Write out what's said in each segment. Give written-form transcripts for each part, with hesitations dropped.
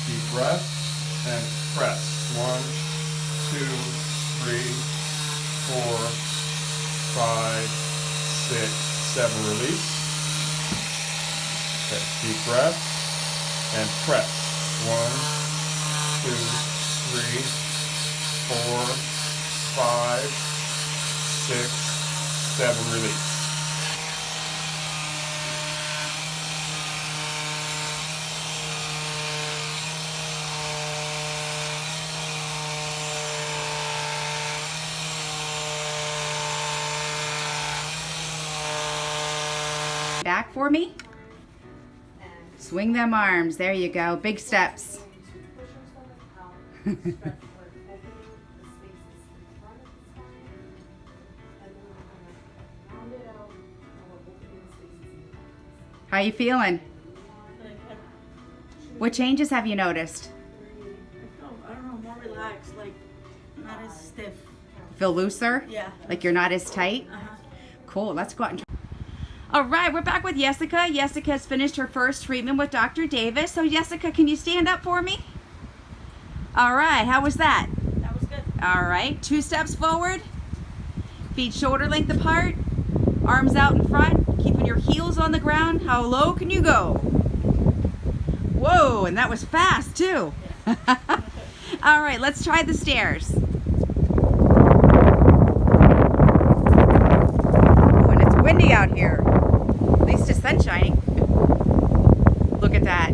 deep breath, and press. 1, 2, 3, 4, 5, 6, 7. Release. Okay, deep breath, and press. 1, 2, 3, 4, 5, 6, 7. Release. Back for me. Swing them arms. There you go. Big steps. How you feeling? What changes have you noticed? I don't know, more relaxed, like not as stiff. Feel looser? Yeah. Like you're not as tight? Cool. Let's go out and try. All right, we're back with Yessica. Yessica has finished her first treatment with Dr. Davis. So Yessica, can you stand up for me? All right, how was that? That was good. All right, 2 steps forward, feet shoulder length apart, arms out in front, keeping your heels on the ground. How low can you go? Whoa, and that was fast too. All right, let's try the stairs. Oh, and it's windy out here. At least the sun's shining. Look at that.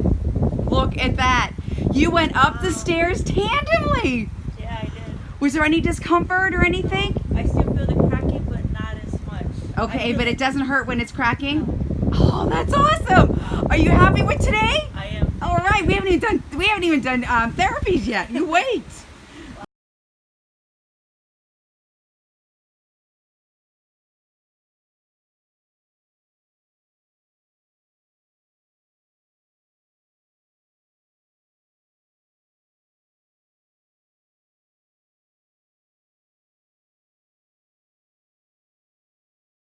Look at that. You went up the stairs tandemly. Yeah, I did. Was there any discomfort or anything? I still feel the cracking, but not as much. Okay, but it doesn't hurt when it's cracking? Oh, that's awesome. Are you happy with today? I am. All right, we haven't even done therapies yet. You wait.